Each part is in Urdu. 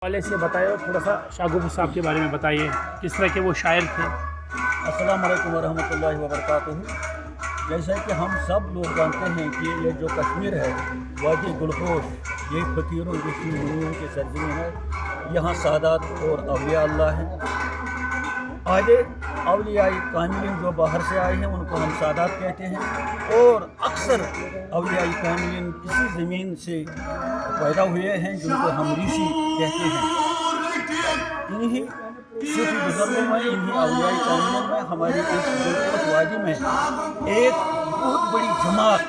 حوالے سے بتائے اور تھوڑا سا شاہ گفر صاحب کے بارے میں بتائیے، کس طرح کے وہ شاعر تھے۔ السلام علیکم ورحمۃ اللہ وبرکاتہ۔ جیسا کہ ہم سب لوگ جانتے ہیں کہ یہ جو کشمیر ہے، وادی گلگوش، یہ فقیروں رشی منیوں کی سرزمین ہے۔ یہاں سادات اور اولیاء اللہ ہیں۔ آگے اولیاء کاملین جو باہر سے آئے ہیں ان کو ہم سادات کہتے ہیں، اور اکثر اولیاء کاملین اسی زمین سے پیدا ہوئے ہیں جن کو ہم ریشی کہتے ہیں۔ انہی صوفی بزرگوں میں، انہی اولیاء کاملین میں ہماری اس گلگوش وادی میں ایک بہت بڑی جماعت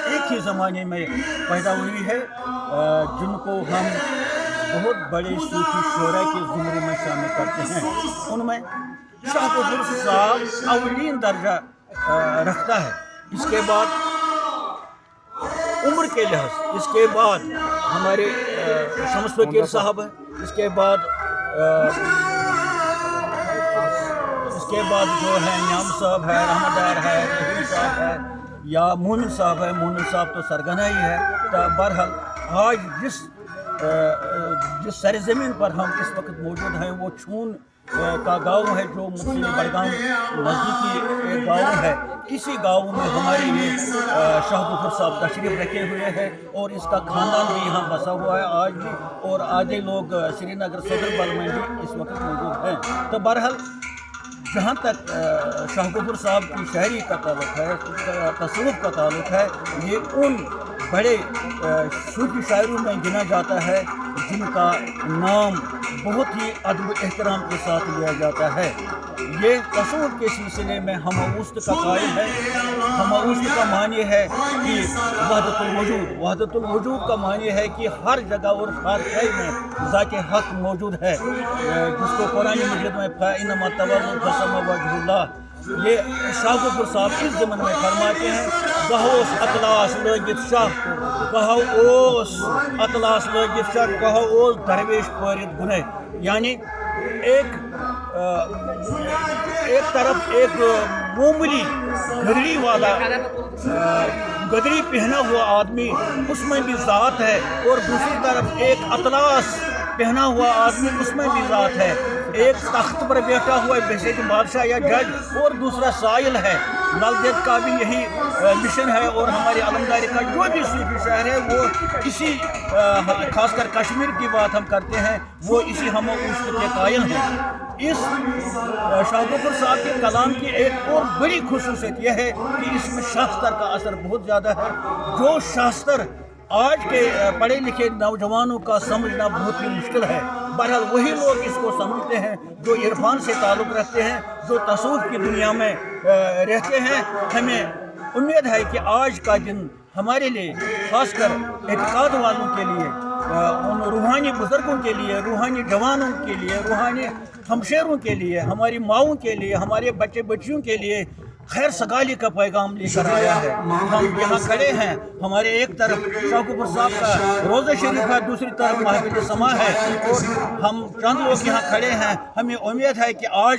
ایک ہی زمانے میں پیدا ہوئی ہے، جن کو ہم بہت بڑے صوفی شعراء کے زمرے میں شامل کرتے ہیں۔ ان میں شاہ گفر صاحب اولین درجہ رکھتا ہے۔ اس کے بعد عمر کے لحاظ، اس کے بعد ہمارے شمس فقیر صاحب ہیں، اس کے بعد جو ہے نیام صاحب ہے، رحمت دار ہے، رحیم صاحب ہے، یا مومن صاحب ہے۔ مومن صاحب تو سرگنا ہی ہے۔ بہرحال آج جس سرزمین پر ہم اس وقت موجود ہیں وہ چھون کا گاؤں ہے، جو مفصلی بڑگام نزدیکی ایک گاؤں ہے۔ اسی گاؤں میں ہمارے یہ شاہ گفر صاحب تشریف رکھے ہوئے ہیں، اور اس کا خاندان بھی یہاں بسا ہوا ہے آج بھی، اور آدھے لوگ سری نگر صدر بل میں بھی اس وقت موجود ہیں۔ تو بہرحال جہاں تک شاہ گفر صاحب کی شاعری کا تعلق ہے، تصوف کا تعلق ہے، یہ ان بڑے صوفی شاعروں میں گنا جاتا ہے جن کا نام بہت ہی ادب و احترام کے ساتھ لیا جاتا ہے۔ یہ تصوف کے سلسلے میں ہم وسط کا قائل ہے۔ ہم وسط کا معنی ہے کہ وحدت الوجود، وحدت الوجود کا معنی ہے کہ ہر جگہ اور ہر شے میں ذات حق موجود ہے، جس کو قرآن مجید میں فَإِنَّمَا تَوَلُّوا فَثَمَّ وَجْهُ اللّہ، یہ شاہ گفر صاحب اس ضمن میں فرماتے ہیں: گہوس اطلاس لگت شاہ، گہو اوس اطلاس لگت شاہ، گہو اوس درویش پورت گنہ۔ یعنی ایک طرف ایک معمولی گدری والا گدری پہنا ہوا آدمی، اس میں بھی ذات ہے، اور دوسری طرف ایک اطلاس پہنا ہوا آدمی، اس میں بھی ذات ہے۔ ایک تخت پر بیٹھا ہوا بحیثیت بادشاہ یا جج، اور دوسرا سائل ہے۔ نل دیت کا بھی یہی مشن ہے، اور ہمارے علمداری کا جو بھی صوفی شاعر ہے وہ اسی، خاص کر کشمیر کی بات ہم کرتے ہیں، وہ اسی ہم وسط کے قائل ہیں۔ اس شاہ گفر صاحب کے کلام کی ایک اور بڑی خصوصیت یہ ہے کہ اس میں شاستر کا اثر بہت زیادہ ہے۔ جو شاستر آج کے پڑھے لکھے نوجوانوں کا سمجھنا بہت ہی مشکل ہے، بہرحال وہی لوگ اس کو سمجھتے ہیں جو عرفان سے تعلق رکھتے ہیں، جو تصوف کی دنیا میں رہتے ہیں۔ ہمیں امید ہے کہ آج کا دن ہمارے لیے، خاص کر اعتقاد والوں کے لیے، ان روحانی بزرگوں کے لیے، روحانی جوانوں کے لیے، روحانی ہمشیروں کے لیے، ہماری ماؤں کے لیے، ہمارے بچے بچیوں کے لیے خیر سگالی کا پیغام لے کر آیا ہے۔ ہم یہاں کھڑے ہیں، ہمارے ایک طرف شاہ گفر صاحب کا روضہ شریف ہے، دوسری طرف محفل سما ہے، اور ہم چند لوگ یہاں کھڑے ہیں۔ ہمیں امید ہے کہ آج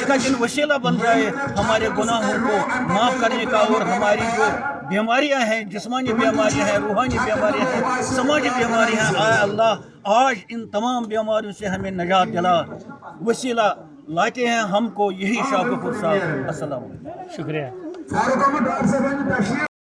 کا دن وسیلہ بن جائے ہمارے گناہوں کو معاف کرنے کا، اور ہماری جو بیماریاں ہیں، جسمانی بیماریاں ہیں، روحانی بیماریاں ہیں، سماجی بیماریاں ہیں، اے اللہ آج ان تمام بیماریوں سے ہمیں نجات دلا۔ وسیلہ لاتے ہیں ہم کو یہی شاہ گفر صاحب۔ السلام علیکم۔ شکریہ۔